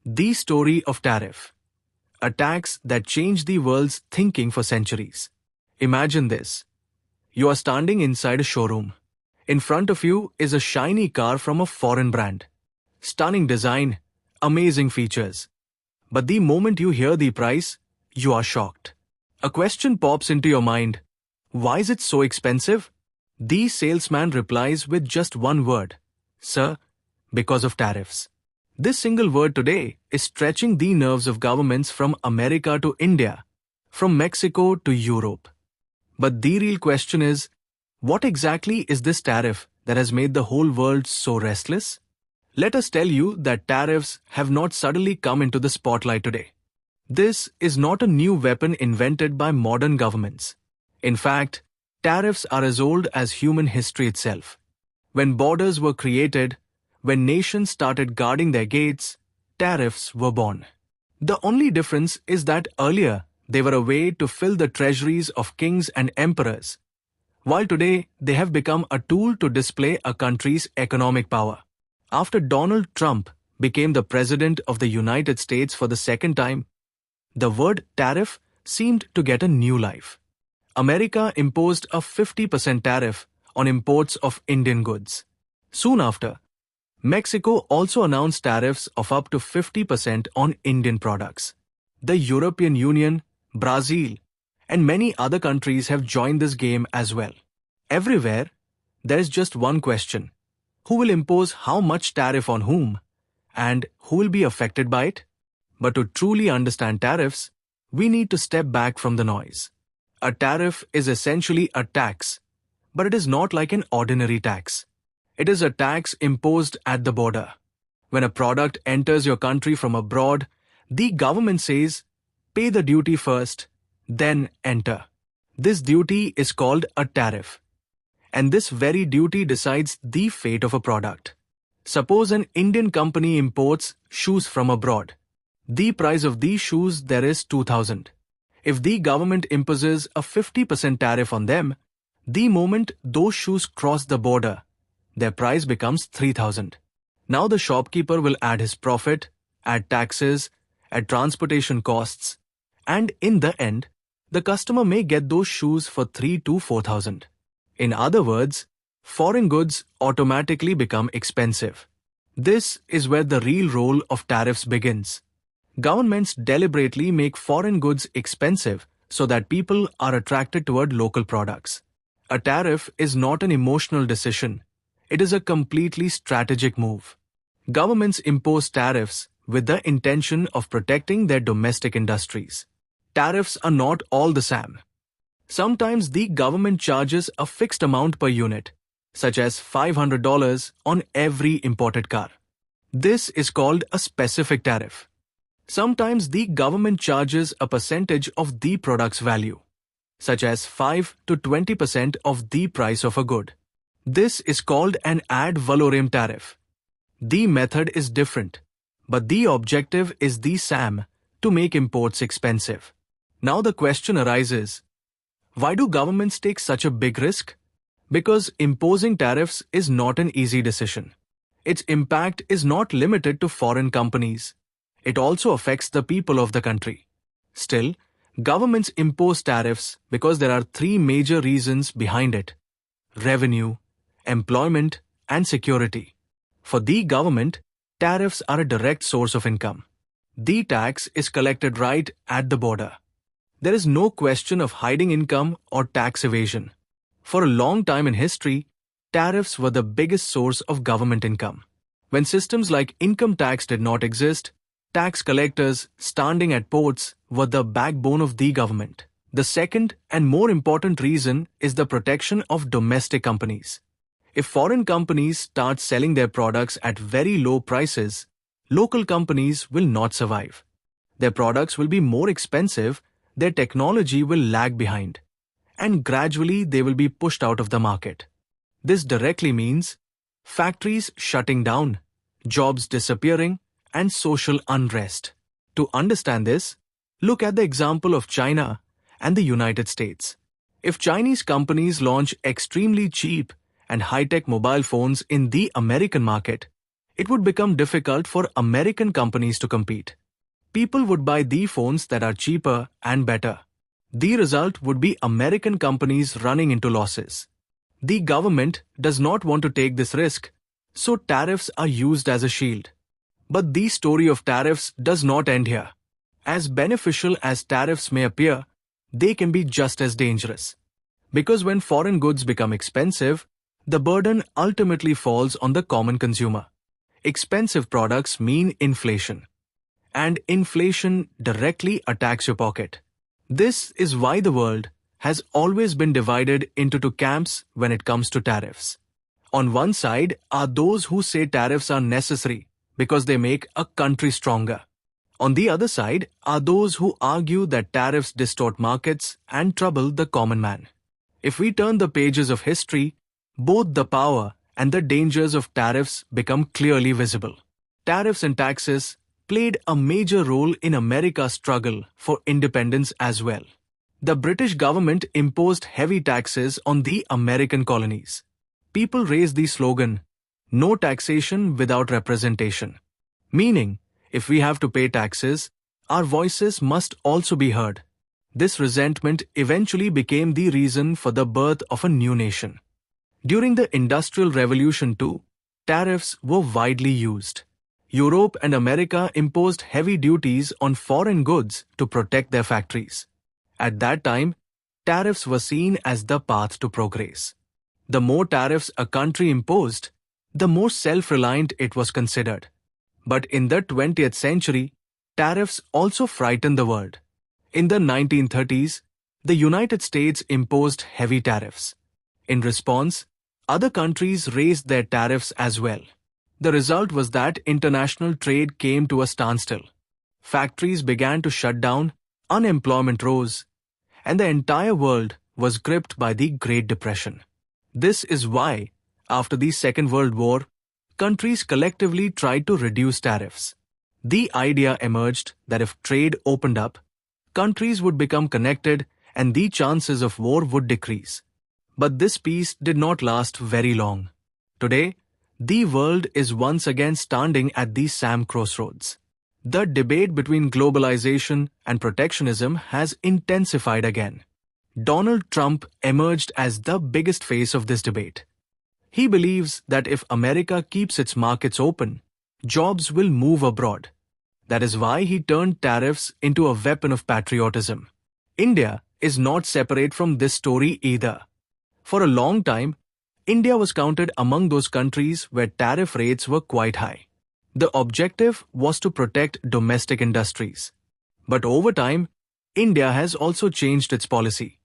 The story of tariff. A tax that changed the world's thinking for centuries. Imagine this. You are standing inside a showroom. In front of you is a shiny car from a foreign brand. Stunning design, amazing features. But the moment you hear the price, you are shocked. A question pops into your mind. Why is it so expensive? The salesman replies with just one word. Sir, because of tariffs. This single word today is stretching the nerves of governments from America to India, from Mexico to Europe. But the real question is, what exactly is this tariff that has made the whole world so restless? Let us tell you that tariffs have not suddenly come into the spotlight today. This is not a new weapon invented by modern governments. In fact, tariffs are as old as human history itself. When borders were created, when nations started guarding their gates, tariffs were born. The only difference is that earlier they were a way to fill the treasuries of kings and emperors, while today they have become a tool to display a country's economic power. After Donald Trump became the President of the United States for the second time, the word tariff seemed to get a new life. America imposed a 50% tariff on imports of Indian goods. Soon after, Mexico also announced tariffs of up to 50% on Indian products. The European Union, Brazil, and many other countries have joined this game as well. Everywhere, there is just one question. Who will impose how much tariff on whom? And who will be affected by it? But to truly understand tariffs, we need to step back from the noise. A tariff is essentially a tax, but it is not like an ordinary tax. It is a tax imposed at the border. When a product enters your country from abroad, the government says, pay the duty first, then enter. This duty is called a tariff. And this very duty decides the fate of a product. Suppose an Indian company imports shoes from abroad. The price of these shoes there is 2,000. If the government imposes a 50% tariff on them, the moment those shoes cross the border, their price becomes 3,000. Now the shopkeeper will add his profit, add taxes, add transportation costs, and in the end, the customer may get those shoes for 3,000 to 4,000. In other words, foreign goods automatically become expensive. This is where the real role of tariffs begins. Governments deliberately make foreign goods expensive so that people are attracted toward local products. A tariff is not an emotional decision. It is a completely strategic move. Governments impose tariffs with the intention of protecting their domestic industries. Tariffs are not all the same. Sometimes the government charges a fixed amount per unit, such as $500 on every imported car. This is called a specific tariff. Sometimes the government charges a percentage of the product's value, such as 5 to 20% of the price of a good. This is called an ad valorem tariff. The method is different, but the objective is the same, to make imports expensive. Now the question arises, why do governments take such a big risk? Because imposing tariffs is not an easy decision. Its impact is not limited to foreign companies. It also affects the people of the country. Still, governments impose tariffs because there are three major reasons behind it: revenue, employment, and security. For the government, tariffs are a direct source of income. The tax is collected right at the border. There is no question of hiding income or tax evasion. For a long time in history, tariffs were the biggest source of government income. When systems like income tax did not exist, tax collectors standing at ports were the backbone of the government. The second and more important reason is the protection of domestic companies. If foreign companies start selling their products at very low prices, local companies will not survive. Their products will be more expensive, their technology will lag behind, and gradually they will be pushed out of the market. This directly means factories shutting down, jobs disappearing, and social unrest. To understand this, look at the example of China and the United States. If Chinese companies launch extremely cheap and high-tech mobile phones in the American market, it would become difficult for American companies to compete. People would buy the phones that are cheaper and better. The result would be American companies running into losses. The government does not want to take this risk, so tariffs are used as a shield. But the story of tariffs does not end here. As beneficial as tariffs may appear, they can be just as dangerous. Because when foreign goods become expensive, the burden ultimately falls on the common consumer. Expensive products mean inflation. And inflation directly attacks your pocket. This is why the world has always been divided into two camps when it comes to tariffs. On one side are those who say tariffs are necessary because they make a country stronger. On the other side are those who argue that tariffs distort markets and trouble the common man. If we turn the pages of history, both the power and the dangers of tariffs become clearly visible. Tariffs and taxes played a major role in America's struggle for independence as well. The British government imposed heavy taxes on the American colonies. People raised the slogan, "No taxation without representation," meaning, if we have to pay taxes, our voices must also be heard. This resentment eventually became the reason for the birth of a new nation. During the Industrial Revolution too, tariffs were widely used. Europe and America imposed heavy duties on foreign goods to protect their factories. At that time, tariffs were seen as the path to progress. The more tariffs a country imposed, the more self-reliant it was considered. But in the 20th century, tariffs also frightened the world. In the 1930s, the United States imposed heavy tariffs. In response, other countries raised their tariffs as well. The result was that international trade came to a standstill. Factories began to shut down, unemployment rose, and the entire world was gripped by the Great Depression. This is why, after the Second World War, countries collectively tried to reduce tariffs. The idea emerged that if trade opened up, countries would become connected and the chances of war would decrease. But this peace did not last very long. Today, the world is once again standing at the same crossroads. The debate between globalization and protectionism has intensified again. Donald Trump emerged as the biggest face of this debate. He believes that if America keeps its markets open, jobs will move abroad. That is why he turned tariffs into a weapon of patriotism. India is not separate from this story either. For a long time, India was counted among those countries where tariff rates were quite high. The objective was to protect domestic industries. But over time, India has also changed its policy.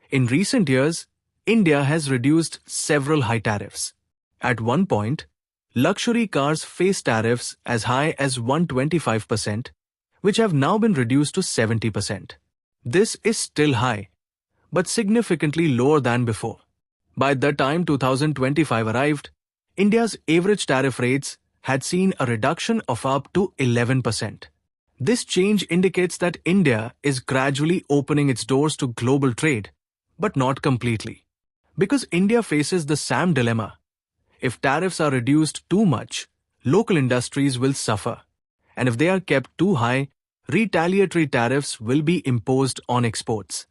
In recent years, India has reduced several high tariffs. At one point, luxury cars faced tariffs as high as 125%, which have now been reduced to 70%. This is still high, but significantly lower than before. By the time 2025 arrived, India's average tariff rates had seen a reduction of up to 11%. This change indicates that India is gradually opening its doors to global trade, but not completely. Because India faces the same dilemma. If tariffs are reduced too much, local industries will suffer. And if they are kept too high, retaliatory tariffs will be imposed on exports.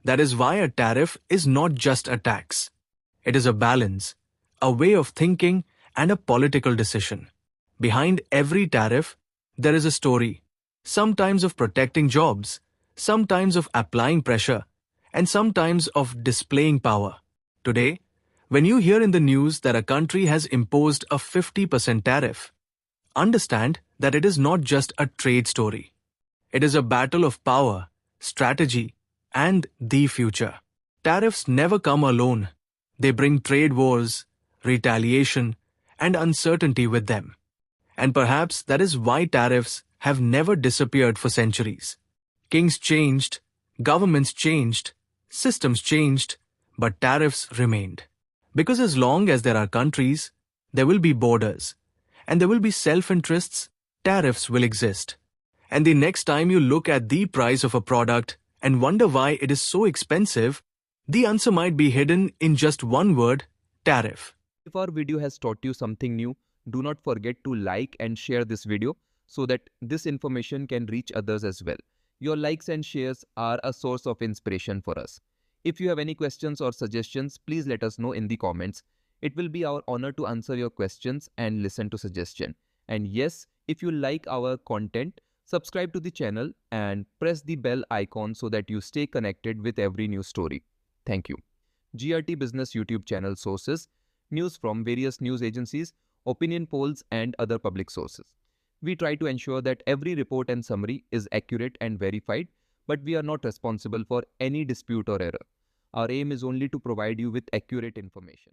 That is why a tariff is not just a tax. It is a balance, a way of thinking, and a political decision. Behind every tariff, there is a story, sometimes of protecting jobs, sometimes of applying pressure, and sometimes of displaying power. Today, when you hear in the news that a country has imposed a 50% tariff, understand that it is not just a trade story. It is a battle of power, strategy, and the future. Tariffs never come alone. They bring trade wars, retaliation, and uncertainty with them. And perhaps that is why tariffs have never disappeared for centuries. Kings changed, governments changed, systems changed, but tariffs remained. Because as long as there are countries, there will be borders, and there will be self-interests, tariffs will exist. And the next time you look at the price of a product and wonder why it is so expensive, the answer might be hidden in just one word, tariff. If our video has taught you something new, do not forget to like and share this video so that this information can reach others as well. Your likes and shares are a source of inspiration for us. If you have any questions or suggestions, please let us know in the comments. It will be our honor to answer your questions and listen to suggestion. And yes, if you like our content, subscribe to the channel and press the bell icon so that you stay connected with every new story. Thank you. GRT Business YouTube channel sources, news from various news agencies, opinion polls and other public sources. We try to ensure that every report and summary is accurate and verified, but we are not responsible for any dispute or error. Our aim is only to provide you with accurate information.